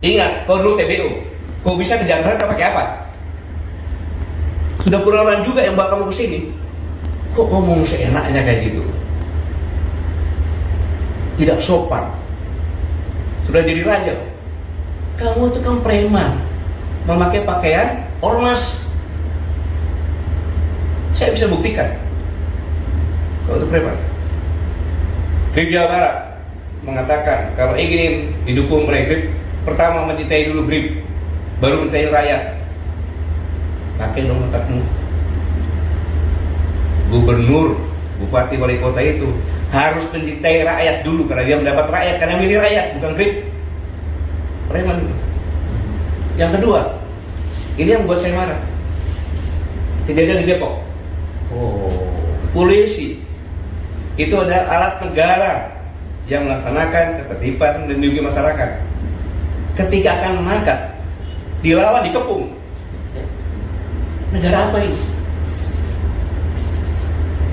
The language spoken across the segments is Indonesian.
Ingat, kau dulu TBU. Kau bisa ke Jakarta pakai apa? Sudah Purnawan juga yang bawa kamu ke sini. Kok ngomong seenaknya kayak gitu? Tidak sopan. Sudah jadi raja. Kamu itu kan preman, memakai pakaian ormas. Saya bisa buktikan. Kau itu preman. Grip Jawa Barat mengatakan kalau ingin didukung oleh Grip, pertama mencintai dulu Grip, baru mencintai rakyat. Pakai dong otakmu. Gubernur, bupati, wali kota itu harus mencintai rakyat dulu karena dia mendapat rakyat, karena milih rakyat, bukan Grip. Preman itu. Yang kedua, ini yang buat saya marah. Kejadian di Depok. Polisi itu adalah alat negara yang melaksanakan ketertiban dan melindungi masyarakat. Ketika akan mengangkat, dilawan, dikepung. Negara apa ini?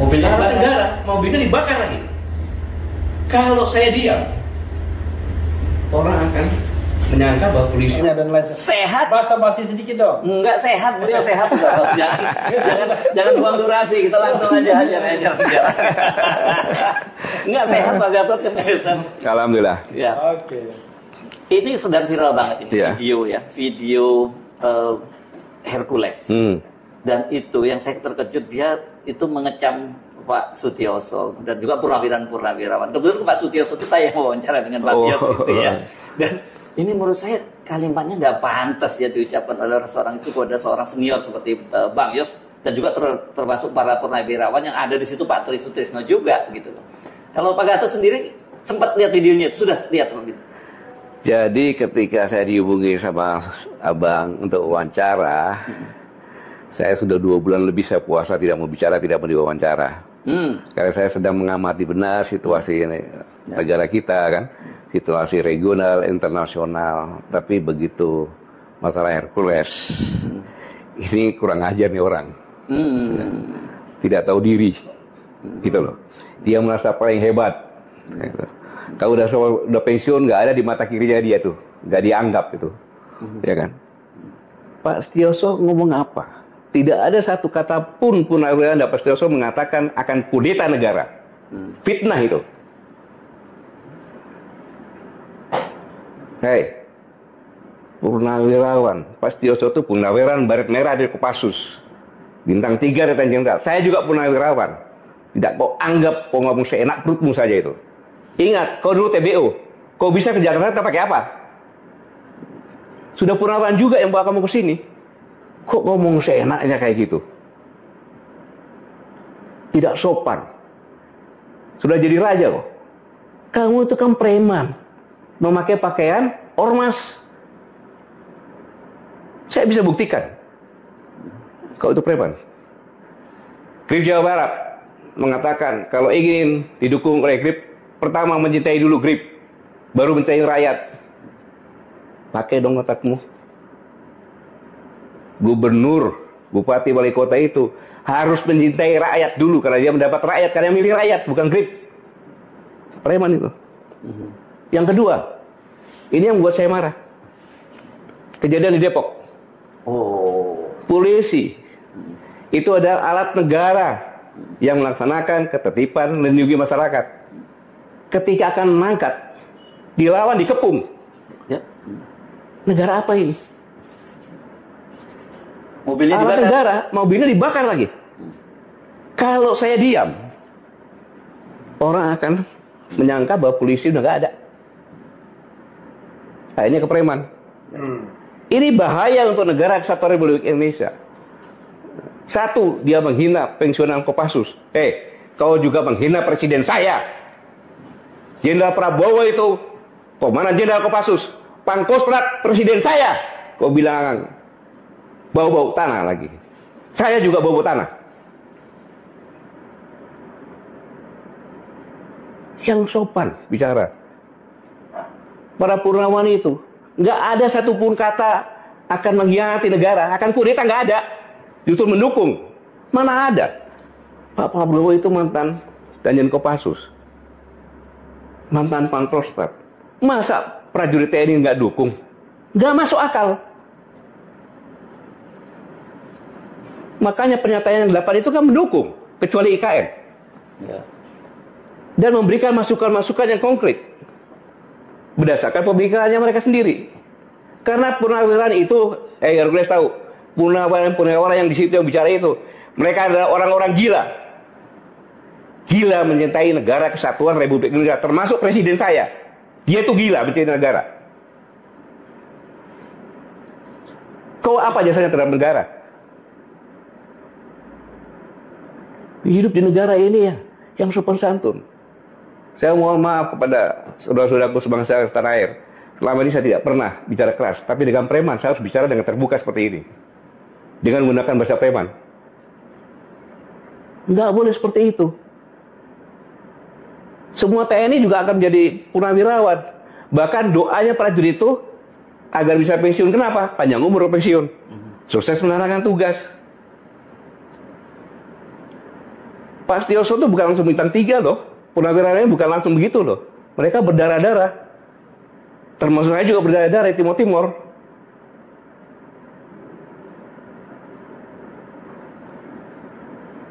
Mobilnya negara, mobilnya dibakar lagi. Kalau saya diam, orang akan menyangka bahwa polisi sehat. Basa-basi sedikit dong. Enggak sehat, beliau sehat enggak. Jangan buang durasi, kita langsung aja ajar. Enggak sehat Pak Gatot kan. Alhamdulillah. Ya. Oke. Ini sedang viral banget ini Ya. video Hercules. Dan itu yang saya terkejut, dia itu mengecam Pak Sutioso dan juga purnawirawan. Kebetulan Pak Sutioso itu saya wawancara dengan Pak Tios gitu ya. Dan ini menurut saya kalimatnya nggak pantas ya diucapkan oleh seorang itu kepada seorang senior seperti Bang Yos, dan juga termasuk para purnawirawan yang ada di situ, Pak Tri Sutrisno juga gitu. Kalau Pak Gatot sendiri sempat lihat videonya itu, sudah lihat gitu. Jadi ketika saya dihubungi sama Abang untuk wawancara, saya sudah 2 bulan lebih saya puasa, tidak mau bicara, tidak mau diwawancara. Karena saya sedang mengamati benar situasi negara kita kan, situasi regional, internasional. Tapi begitu masalah Hercules, ini kurang ajar nih orang, ya, tidak tahu diri, gitu loh. Dia merasa paling hebat. Gitu. Kalau udah pensiun, nggak ada di mata kirinya dia tuh, nggak dianggap itu, ya kan? Pak Sutioso ngomong apa? Tidak ada satu kata pun Purnawirawan Pak Sutioso mengatakan akan kudeta negara. Fitnah itu. Hei, Purnawirawan Pak Sutioso itu Purnawirawan Baret Merah dari Kopassus, bintang 3 Letnan Jenderal. Saya juga Purnawirawan. Tidak kau anggap kau ngomong seenak perutmu saja itu. Ingat, kau dulu TBU. Kau bisa ke Jakarta pakai apa? Sudah Purnawirawan juga yang bawa kamu ke sini. Kok ngomong seenaknya kayak gitu? Tidak sopan. Sudah jadi raja kok. Kamu itu kan preman, memakai pakaian ormas. Saya bisa buktikan. Kau itu preman. Grip Jawa Barat mengatakan kalau ingin didukung oleh Grip, pertama mencintai dulu Grip, baru mencintai rakyat. Pakai dong otakmu. Gubernur, bupati, wali kota itu harus mencintai rakyat dulu karena dia mendapat rakyat, karena milih rakyat, bukan Grip. Preman itu. Yang kedua, ini yang membuat saya marah. Kejadian di Depok. Polisi itu adalah alat negara yang melaksanakan ketertiban dan melindungi masyarakat. Ketika akan mengangkat, dilawan, dikepung. Ya. Negara apa ini? Mobilnya alat dibakar. negara, mobilnya dibakar lagi. Kalau saya diam, orang akan menyangka bahwa polisi udah nggak ada. Akhirnya ke preman. Ini bahaya untuk negara kesatuan Republik Indonesia. Satu, dia menghina pensiunan Kopassus. Kau juga menghina presiden saya. Jenderal Prabowo itu komandan Jenderal Kopassus, Pangkostrat presiden saya. Kau bilang bau-bau tanah lagi. Saya juga bau-bau tanah. Yang sopan bicara. Para Purnawan itu nggak ada satupun kata akan mengkhianati negara, akan kudeta, nggak ada. Justru mendukung. Mana ada? Pak Prabowo itu mantan Danjen Kopassus, mantan Pangkostrat. Masa prajurit TNI nggak dukung? Nggak masuk akal. Makanya pernyataan yang 8 itu kan mendukung, kecuali IKN. Ya. Dan memberikan masukan-masukan yang konkret. Berdasarkan pemikirannya mereka sendiri. Karena purnawirawan itu, Hercules tahu, purnawirawan yang di situ yang bicara itu, mereka adalah orang-orang gila. Gila mencintai negara kesatuan Republik Indonesia, termasuk presiden saya. Dia itu gila mencintai negara. Kau apa jasanya terhadap negara? Hidup di negara ini ya, yang sopan santun. Saya mohon maaf kepada saudara-saudaraku sebangsa tanah air. Selama ini saya tidak pernah bicara keras, tapi dengan preman saya harus bicara dengan terbuka seperti ini. Dengan menggunakan bahasa preman. Nggak boleh seperti itu. Semua TNI juga akan menjadi purnawirawan. Bahkan doanya prajurit itu agar bisa pensiun. Kenapa? Panjang umur pensiun. Sukses menjalankan tugas. Pak Sutioso itu bukan langsung bintang 3 loh. Purnawirawannya bukan langsung begitu loh. Mereka berdarah-darah. Termasuk saya juga berdarah-darah di Timor.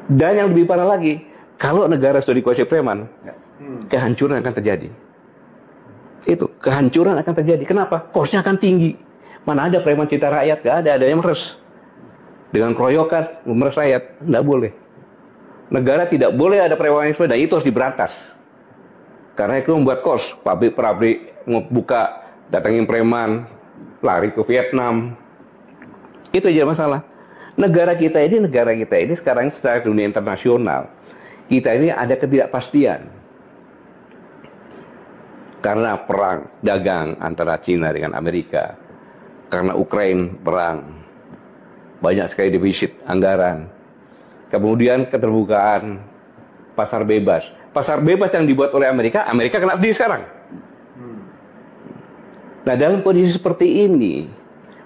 Dan yang lebih parah lagi, kalau negara sudah dikuasai preman, kehancuran akan terjadi. Itu, kehancuran akan terjadi. Kenapa? Cost-nya akan tinggi. Mana ada preman cinta rakyat? Gak ada yang meres. Dengan keroyokan, meres rakyat. Nggak boleh. Negara tidak boleh ada premanisme, dan itu harus diberantas. Karena itu membuat kos. Pabrik-pabrik buka, datangin preman, lari ke Vietnam. Itu aja masalah. Negara kita ini sekarang secara dunia internasional, kita ini ada ketidakpastian. Karena perang dagang antara Cina dengan Amerika. Karena Ukraina perang. Banyak sekali defisit anggaran. Kemudian keterbukaan pasar bebas. Pasar bebas yang dibuat oleh Amerika kena sendiri sekarang. Nah, dalam kondisi seperti ini,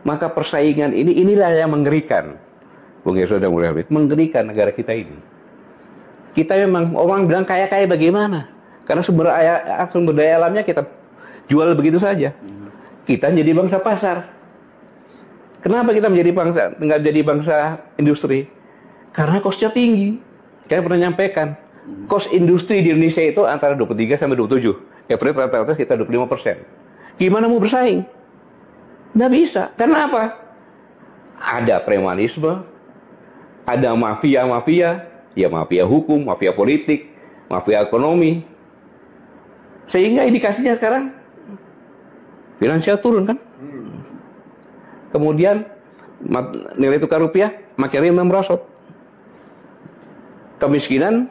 maka persaingan inilah yang mengerikan. Bung Yesod dan Bung Habib, mengerikan negara kita ini. Kita memang, orang bilang kaya-kaya bagaimana? Karena sumber daya alamnya kita jual begitu saja. Kita menjadi bangsa pasar. Kenapa kita nggak menjadi bangsa industri? Karena kosnya tinggi. Saya pernah nyampaikan, kos industri di Indonesia itu antara 23 sampai 27. Average rata-rata sekitar 25%. Gimana mau bersaing? Nggak bisa. Karena apa? Ada premanisme, ada mafia-mafia, ya mafia hukum, mafia politik, mafia ekonomi. Sehingga indikasinya sekarang finansial turun kan? Kemudian nilai tukar rupiah makin merosot. Kemiskinan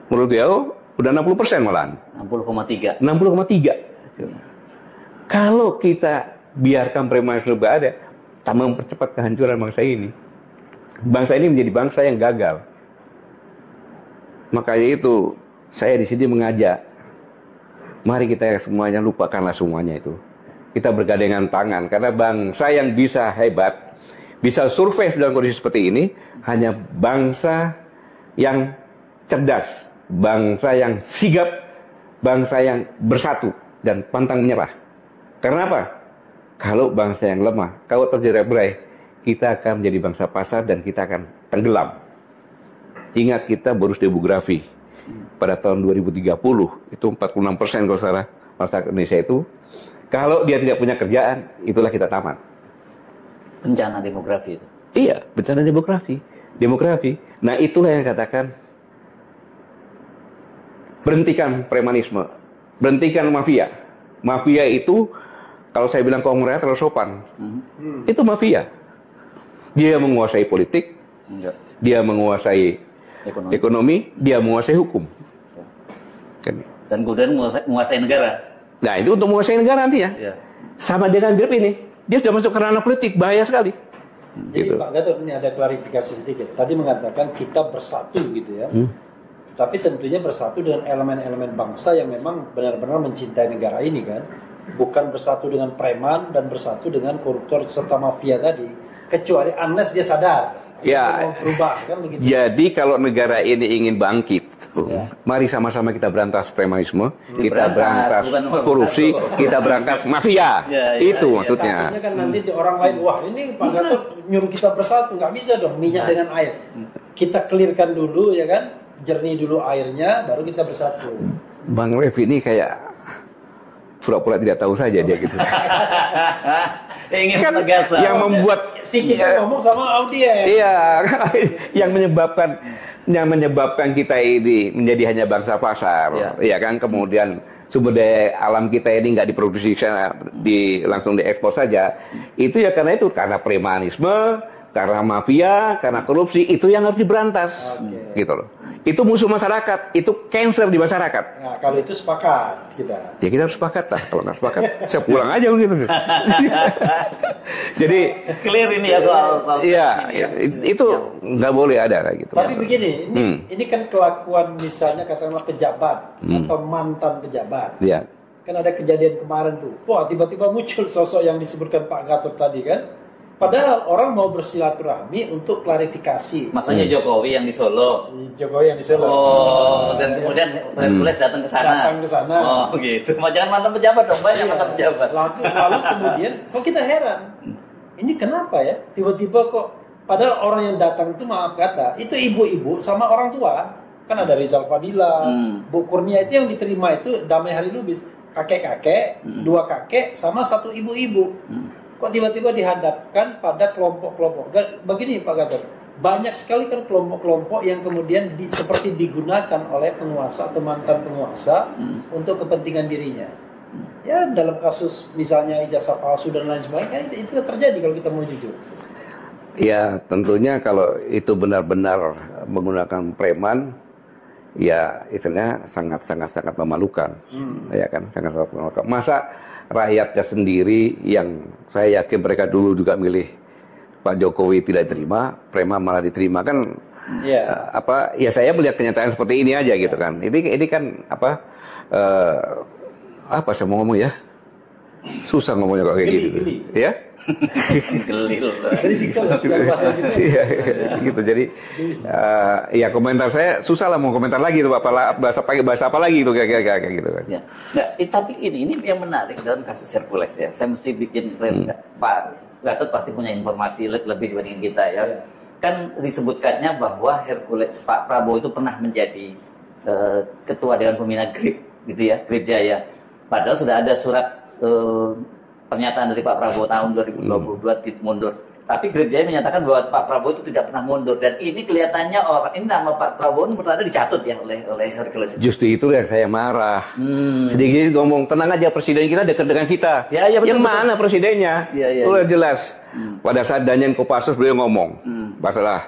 menurut WHO udah 60% malahan. 60,3. 60,3. Kalau kita biarkan premanisme ada, tak mempercepat kehancuran bangsa ini. Bangsa ini menjadi bangsa yang gagal. Makanya itu saya di sini mengajak, mari kita semuanya lupakanlah semuanya itu. Kita bergandengan tangan karena bangsa yang bisa hebat, bisa survive dalam kondisi seperti ini hanya bangsa yang cerdas, bangsa yang sigap, bangsa yang bersatu dan pantang menyerah. Karena apa? Kalau bangsa yang lemah, kalau terjerat-berai, kita akan menjadi bangsa pasar dan kita akan tenggelam. Ingat kita bonus demografi pada tahun 2030 itu 46% kalau salah masyarakat Indonesia itu. Kalau dia tidak punya kerjaan, itulah kita tamat. Bencana demografi itu. Iya, bencana demografi. Nah, itulah yang katakan berhentikan premanisme, berhentikan mafia. Mafia itu kalau saya bilang kaum rakyat terlalu sopan. Itu mafia. Dia menguasai politik, dia menguasai ekonomi, dia menguasai hukum. Dan kemudian menguasai negara. Nah, itu untuk menguasai negara nanti ya. Sama dengan Grab ini. Dia sudah masuk ke ranah politik, bahaya sekali. Jadi Pak Gatot, ini ada klarifikasi sedikit. Tadi mengatakan kita bersatu gitu ya. Tapi tentunya bersatu dengan elemen-elemen bangsa yang memang benar-benar mencintai negara ini kan. Bukan bersatu dengan preman dan bersatu dengan koruptor serta mafia tadi. Kecuali unless dia sadar Ya, mau berubah kan begitu. jadi kalau negara ini ingin bangkit, mari sama-sama kita berantas premanisme, kita berantas bukan nomor korupsi, satu. kita berantas mafia. Itu maksudnya. Takutnya kan nanti di orang lain, wah ini Pak Gatot nyuruh kita bersatu, nggak bisa dong minyak dengan air. Kita clearkan dulu ya kan, jernih dulu airnya, baru kita bersatu. Bang Rev ini kayak pura-pura tidak tahu saja dia gitu. Ingin Kan menegaskan. yang membuat Si kita ngomong sama audiens. iya, yang menyebabkan kita ini menjadi hanya bangsa pasar, ya kan. Kemudian sumber daya alam kita ini nggak diproduksi langsung diekspor saja. Itu ya karena premanisme, karena mafia, karena korupsi, itu yang harus diberantas, gitu loh. Itu musuh masyarakat, itu cancer di masyarakat. Nah, kalau itu sepakat kita. Ya kita harus sepakat lah. Kalau nggak sepakat, saya pulang aja gitu. Jadi clear ini ya soal iya, itu nggak boleh ada kayak gitu. Tapi begini, ini kan kelakuan misalnya katakanlah pejabat atau mantan pejabat. Iya. Kan ada kejadian kemarin tuh, wah tiba-tiba muncul sosok yang disebutkan Pak Gatot tadi kan. Padahal orang mau bersilaturahmi untuk klarifikasi. Maksudnya Jokowi yang di Solo. Jokowi yang di Solo. Oh, dan kemudian Hercules datang ke sana. Datang ke sana. Oh, gitu. Jangan mantan pejabat dong, banyak mantan pejabat. Lalu kemudian, kok kita heran. Ini kenapa ya? Tiba-tiba kok, padahal orang yang datang itu maaf kata, itu ibu-ibu sama orang tua. Kan ada Rizal Fadila, Bu Kurnia itu yang diterima itu Damai Hari Lubis. Kakek-kakek, dua kakek, sama satu ibu-ibu. Kok tiba-tiba dihadapkan pada kelompok-kelompok. Begini Pak Gatot, banyak sekali kan kelompok-kelompok yang kemudian seperti digunakan oleh penguasa atau mantan penguasa untuk kepentingan dirinya. Ya dalam kasus misalnya ijazah palsu dan lain sebagainya, itu terjadi kalau kita mau jujur. Ya tentunya kalau itu benar-benar menggunakan preman, ya itunya sangat memalukan, ya kan, sangat memalukan. Masa rakyatnya sendiri yang saya yakin mereka dulu juga milih Pak Jokowi tidak diterima, preman malah diterima kan? Ya saya melihat kenyataan seperti ini aja gitu kan. Ini kan apa saya mau ngomong ya? Susah ngomongnya kok kayak gitu, ya? Iya, gitu. Jadi ya komentar saya susah lah mau komentar lagi tuh bahasa apa lagi itu kayak gitu kan. Ya. Nah, tapi ini yang menarik dalam kasus Hercules ya. Saya mesti bikin Pak Gatot pasti punya informasi lebih dibanding kita ya. Kan disebutkannya bahwa Hercules Pak Prabowo itu pernah menjadi ketua Dewan Pembina GRIP gitu ya, GRIP Jaya. Padahal sudah ada surat pernyataan dari Pak Prabowo tahun 2022 mundur. Tapi GRIP Jaya menyatakan bahwa Pak Prabowo itu tidak pernah mundur. Dan ini kelihatannya ini nama Pak Prabowo ini menurut Anda dicatut ya oleh Hercules. Justru itu yang saya marah. Sedikit ngomong, tenang aja presiden kita dekat dengan kita. Ya, betul, yang mana presidennya? Udah jelas. Pada saat Daniel Kopassus beliau ngomong masalah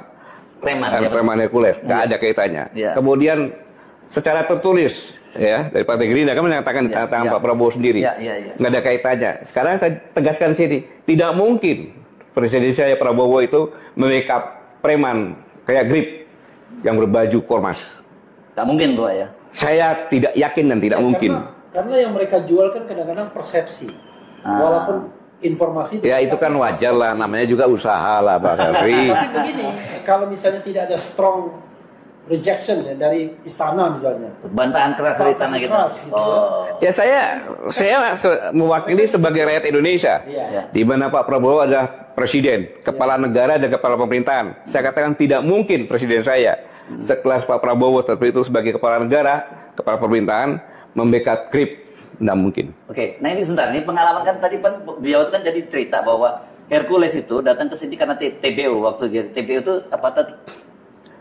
preman Hercules. Nggak ada kaitannya. Kemudian secara tertulis ya dari Partai Gerindra kan menyatakan tentang Pak Prabowo sendiri nggak ada kaitannya. Sekarang saya tegaskan sini, tidak mungkin presiden saya Prabowo itu membackup preman kayak GRIP yang berbaju kormas. Nggak mungkin Pak ya. Saya tidak yakin dan tidak mungkin. Karena yang mereka jual kan kadang-kadang persepsi, walaupun informasi. Ya itu kan wajar lah, namanya juga usaha lah Pak Henry. Tapi begini, kalau misalnya tidak ada strong rejection ya dari istana misalnya, bantahan keras dari istana gitu. Ya saya mewakili sebagai rakyat Indonesia, di mana Pak Prabowo adalah presiden, kepala negara dan kepala pemerintahan. Saya katakan tidak mungkin presiden saya sekelas Pak Prabowo seperti itu sebagai kepala negara, kepala pemerintahan membackup GRIP, tidak mungkin. Oke, nah ini sebentar, ini pengalaman kan tadi beliau itu kan jadi cerita bahwa Hercules itu datang ke sini karena TBU waktu dia TBU itu apa tadi?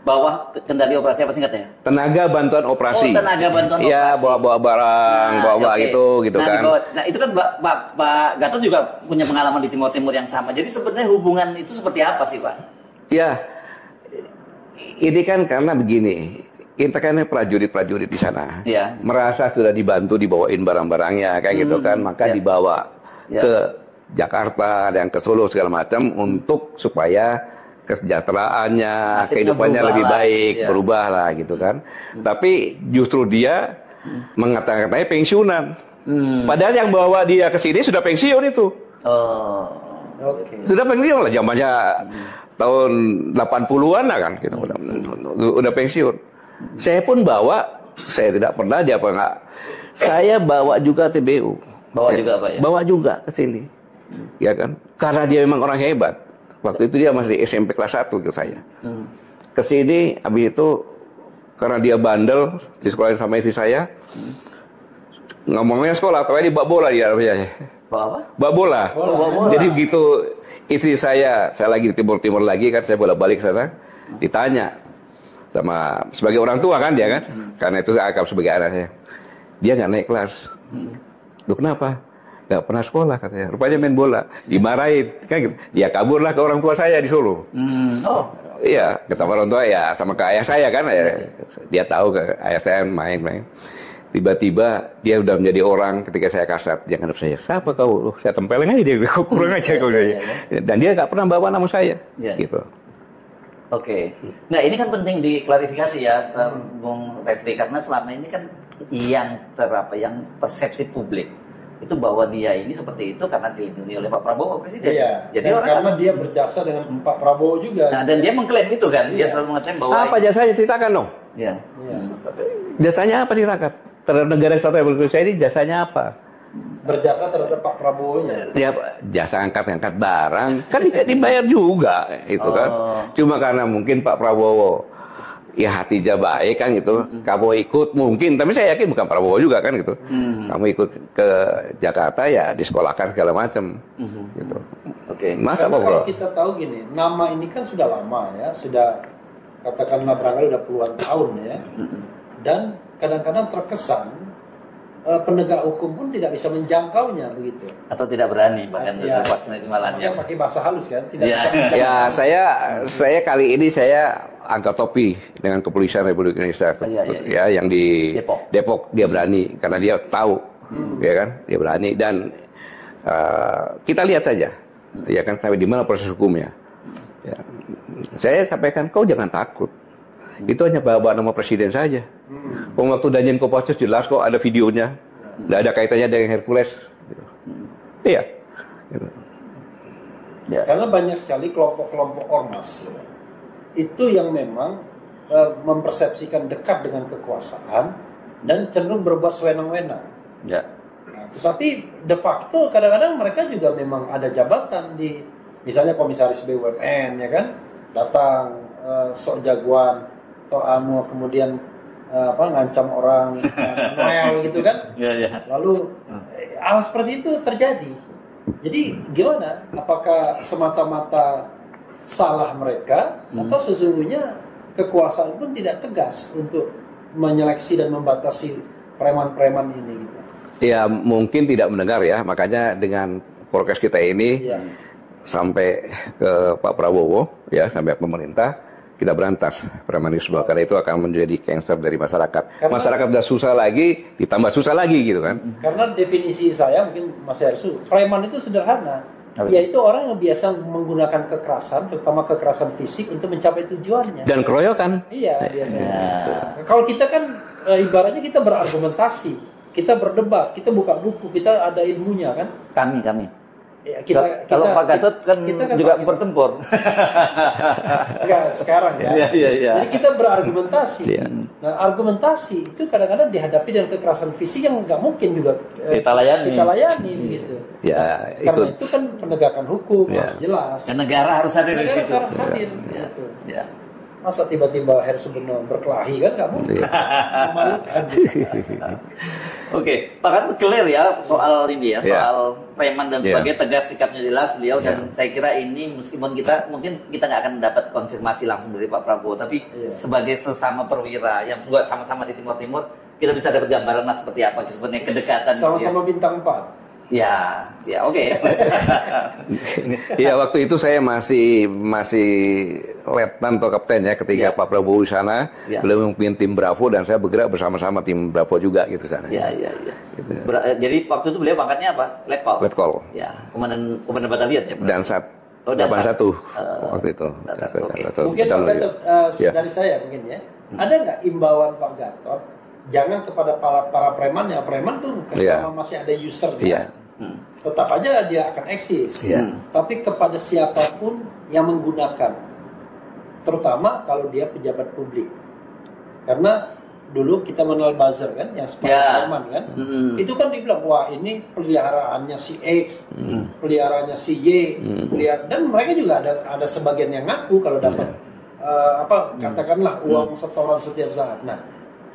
Bawah kendali operasi apa singkatnya? Tenaga bantuan operasi. Oh, tenaga bantuan operasi. Iya, bawa barang, bawa gitu kan. Nah, itu kan Pak Gatot juga punya pengalaman di Timur Timur yang sama. Jadi sebenarnya hubungan itu seperti apa sih, Pak? Ya, ini kan karena begini. Kita kan prajurit-prajurit di sana. Ya. Merasa sudah dibantu dibawain barang-barangnya kayak gitu kan, maka dibawa ke Jakarta dan ke Solo segala macam untuk supaya kesejahteraannya, kehidupannya lebih baik, berubah lah gitu kan. Tapi justru dia mengatakan pensiunan. Padahal yang bawa dia ke sini sudah pensiun itu. Sudah pensiun lah, zamannya tahun 80-an lah kan, gitu. Udah pensiun. Saya pun bawa, saya tidak pernah dia apa enggak. Saya bawa juga TBU. Bawa juga Pak ya? Bawa juga ke sini. Ya kan? Karena dia memang orang hebat. Waktu itu dia masih SMP kelas 1 gitu saya. Ke sini habis itu karena dia bandel di sekolah sama istri saya. Ngomongnya sekolah, atau ini bak bola dia namanya. Bawa apa? Bak bola. Bola. Jadi begitu istri saya lagi di timur-timur lagi kan, saya bolak-balik ke sana, ditanya sama sebagai orang tua kan dia kan, karena itu saya anggap sebagai anak saya. Dia nggak naik kelas. Loh kenapa? Nggak pernah sekolah katanya. Rupanya main bola, dimarahin kan gitu. Dia kaburlah ke orang tua saya di Solo. Oh. Iya, ketemu orang tua ya sama ke ayah saya kan. Dia tahu ke ayah saya main-main. Tiba-tiba dia udah menjadi orang ketika saya kasat. Dia ngadep saya, siapa kau? Loh, saya tempelin aja dia, kau kurang aja kau. Dan dia nggak pernah bawa nama saya. Gitu. Oke. Nah ini kan penting diklarifikasi ya, Bung Refli, karena selama ini kan yang yang persepsi publik itu bahwa dia ini seperti itu karena dilindungi oleh Pak Prabowo Presiden. Iya. Jadi Dan orang karena dia berjasa dengan Pak Prabowo juga. Nah, dan dia mengklaim itu kan, dia selalu mengklaim bahwa apa jasanya, ceritakan dong. Iya. Jasanya apa, ceritakan. Terhadap negara kesatuan Republik Indonesia ini jasanya apa? Berjasa terhadap Pak Prabowo-nya. Ya jasa angkat barang kan dibayar juga itu kan. Cuma karena mungkin Pak Prabowo ya hatinya baik kan gitu. Kamu ikut mungkin, tapi saya yakin bukan Prabowo juga kan gitu. Kamu ikut ke Jakarta ya disekolahkan segala macam. Gitu. Oke. Masa Karena Pak kalau Bro? kita tahu gini, nama ini kan sudah lama ya, sudah katakanlah barangkali udah puluhan tahun ya. Dan kadang-kadang terkesan penegak hukum pun tidak bisa menjangkaunya begitu. Atau tidak berani bahkan lepas malamnya. Pakai bahasa halus kan, tidak bisa Ya saya kali ini saya angkat topi dengan kepolisian Republik Indonesia ya yang di Depok dia berani karena dia tahu ya kan, dia berani dan kita lihat saja ya kan sampai di mana proses hukumnya. Ya. Saya sampaikan kau jangan takut. Itu hanya bawa nama presiden saja. Waktu Danjen Kopassus jelas kok ada videonya. Tidak ada kaitannya dengan Hercules. Iya. Gitu. Ya. Karena banyak sekali kelompok-kelompok ormas ya, itu yang memang mempersepsikan dekat dengan kekuasaan dan cenderung berbuat sewenang-wenang. Ya. Nah, tetapi de facto kadang-kadang mereka juga memang ada jabatan di, misalnya komisaris BUMN ya kan, datang sok jagoan atau kemudian ngancam orang Noel gitu kan. Lalu hal seperti itu terjadi. Jadi gimana? Apakah semata-mata salah mereka atau sesungguhnya kekuasaan pun tidak tegas untuk menyeleksi dan membatasi preman-preman ini gitu. Ya mungkin tidak mendengar ya, makanya dengan forecast kita ini sampai ke Pak Prabowo ya, sampai pemerintah kita berantas premanisme karena itu akan menjadi cancer dari masyarakat. Masyarakat sudah susah lagi, ditambah susah lagi gitu kan. Karena definisi saya mungkin Mas Hersu, preman itu sederhana, yaitu orang yang biasa menggunakan kekerasan, terutama kekerasan fisik untuk mencapai tujuannya. Dan keroyokan. Iya biasanya. Kalau kita kan ibaratnya kita berargumentasi, kita berdebat, kita buka buku, kita ada ilmunya kan. Kami. Ya, kalau Pak Gatot kan juga bertempur. Enggak, sekarang ya. Jadi kita berargumentasi. Nah, argumentasi itu kadang-kadang dihadapi dengan kekerasan fisik yang nggak mungkin juga kita layani gitu. Ya, karena itu kan penegakan hukum harus jelas. Dan negara harus hadir di situ. Gitu. Masa tiba-tiba Hersu Beno berkelahi kan nggak mungkin. Memalukan. Oke, Pak Gatot clear ya soal ini ya, soal preman dan sebagainya, tegas sikapnya jelas beliau dan saya kira ini meskipun mungkin kita nggak akan dapat konfirmasi langsung dari Pak Prabowo, tapi sebagai sesama perwira yang juga sama-sama di Timur Timur, kita bisa dapat gambaran lah seperti apa sebenarnya kedekatan. Sama-sama bintang 4. Ya, oke. Ya waktu itu saya masih letnan atau kapten ya ketika Pak Prabowo di sana, beliau memimpin tim Bravo dan saya bergerak bersama-sama tim Bravo juga gitu sana. Iya. Gitu. Jadi waktu itu beliau pangkatnya apa? Letkol. Ya, komandan batalion ya. Dan 81 waktu itu. Mungkin Pak Gatot dari saya mungkin ya. Ada nggak imbauan Pak Gatot? Jangan kepada para preman tuh selama masih ada user tetap aja dia akan eksis. Tapi kepada siapapun yang menggunakan, terutama kalau dia pejabat publik. Karena dulu kita mengenal buzzer kan, yang Spider-Man kan, itu kan dibilang wah ini peliharaannya si X, peliharaannya si Y, dan mereka juga ada sebagian yang ngaku kalau dapat katakanlah uang setoran setiap saat. Nah,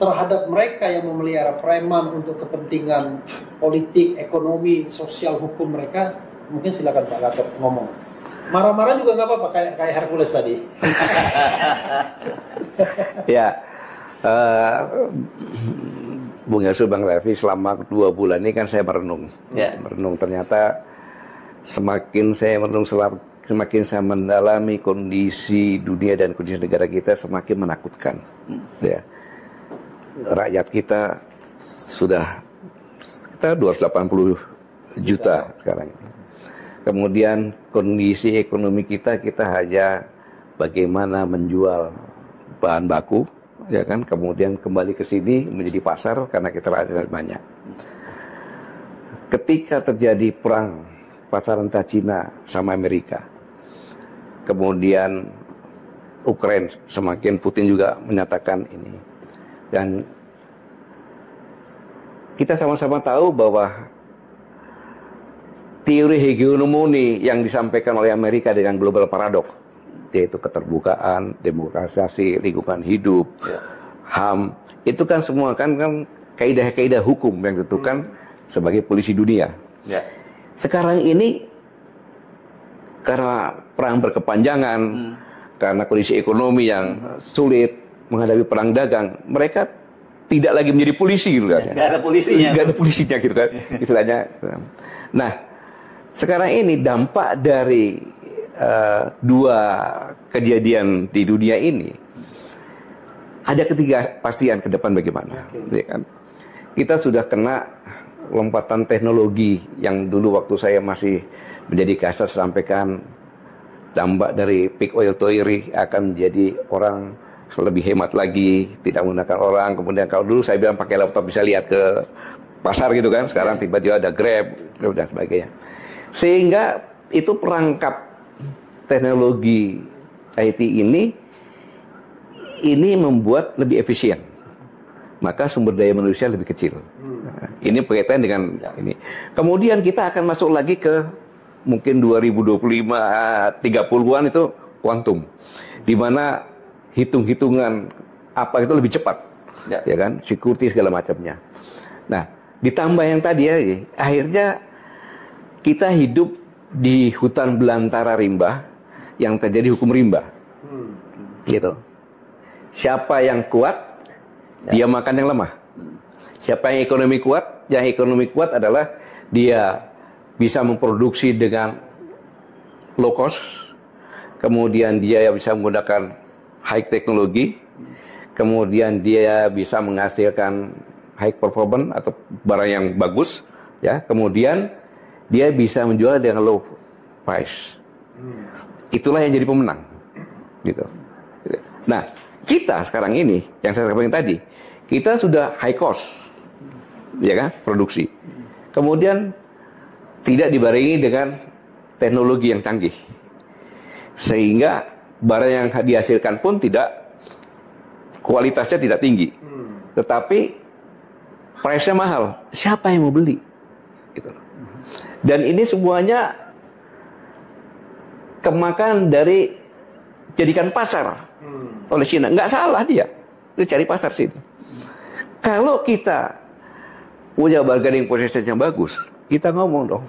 terhadap mereka yang memelihara preman untuk kepentingan politik, ekonomi, sosial, hukum mereka, mungkin silakan Pak Gatot ngomong. Marah-marah juga nggak apa-apa, kayak Hercules tadi. Ya, Bung Yasul, Bang Refli, selama 2 bulan ini kan saya merenung. Merenung, ternyata semakin saya merenung, semakin saya mendalami kondisi dunia dan kondisi negara kita, semakin menakutkan. Ya. Rakyat kita sudah kita 280 juta sekarang ini. Kemudian kondisi ekonomi kita hanya bagaimana menjual bahan baku, ya kan? Kemudian kembali ke sini menjadi pasar karena kita rakyat banyak. Ketika terjadi perang pasaran antara Cina sama Amerika, kemudian Ukraina, semakin Putin juga menyatakan ini. Dan kita sama-sama tahu bahwa teori hegemoni yang disampaikan oleh Amerika dengan global paradox, yaitu keterbukaan, demokratisasi, lingkungan hidup, HAM, itu kan semua kan kaidah-kaidah hukum yang ditentukan sebagai polisi dunia. Sekarang ini karena perang berkepanjangan, karena kondisi ekonomi yang sulit, menghadapi perang dagang, mereka tidak lagi menjadi polisi gitu kan. Nggak ada polisinya. Nggak ada polisinya gitu kan, istilahnya. Nah, sekarang ini dampak dari 2 kejadian di dunia ini, ada ketidakpastian ke depan bagaimana. Ya kan? Kita sudah kena lompatan teknologi yang dulu waktu saya masih menjadi kasat sampaikan dampak dari peak oil theory akan menjadi orang lebih hemat lagi, tidak menggunakan orang. Kemudian kalau dulu saya bilang pakai laptop bisa lihat ke pasar gitu kan, sekarang tiba-tiba ada Grab dan sebagainya. Sehingga itu perangkap teknologi IT ini membuat lebih efisien, maka sumber daya manusia lebih kecil. Ini berkaitan dengan ini. Kemudian kita akan masuk lagi ke mungkin 2025, 30-an itu kuantum, di mana hitung-hitungan apa itu lebih cepat, ya kan, security segala macamnya. Nah, ditambah yang tadi ya, akhirnya kita hidup di hutan belantara rimba yang terjadi hukum rimba, gitu. Siapa yang kuat, dia makan yang lemah. Siapa yang ekonomi kuat, adalah dia bisa memproduksi dengan low cost, kemudian dia bisa menggunakan high teknologi, kemudian dia bisa menghasilkan high performance atau barang yang bagus, ya. Kemudian dia bisa menjual dengan low price. Itulah yang jadi pemenang, gitu. Nah, kita sekarang ini yang saya sampaikan tadi, kita sudah high cost, ya kan, produksi. Kemudian tidak dibarengi dengan teknologi yang canggih, sehingga barang yang dihasilkan pun kualitasnya tidak tinggi, tetapi price-nya mahal. Siapa yang mau beli? Gitu. Dan ini semuanya kemakan dari jadikan pasar oleh China. Nggak salah dia cari pasar sini. Kalau kita punya bargaining position yang bagus, kita ngomong dong,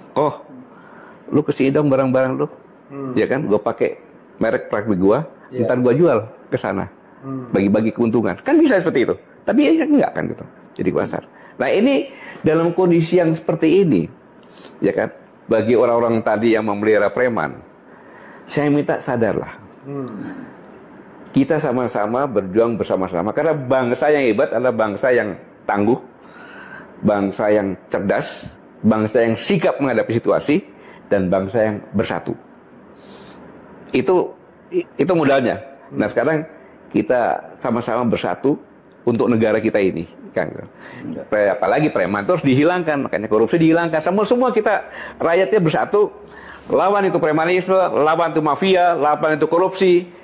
lu kesini dong barang-barang lu, ya kan, gue pakai merek praktik gua, ntar gua jual ke sana, bagi-bagi keuntungan, kan bisa seperti itu. Tapi ya enggak kan gitu, jadi pasar. Nah ini dalam kondisi yang seperti ini, ya kan, bagi orang-orang tadi yang memelihara preman, saya minta sadarlah, kita sama-sama berjuang bersama-sama, karena bangsa yang hebat adalah bangsa yang tangguh, bangsa yang cerdas, bangsa yang sikap menghadapi situasi, dan bangsa yang bersatu. Itu modalnya. Nah sekarang kita sama-sama bersatu untuk negara kita ini, Kang. Apalagi preman terus dihilangkan, makanya korupsi dihilangkan. Semua kita rakyatnya bersatu lawan itu premanisme, lawan itu mafia, lawan itu korupsi.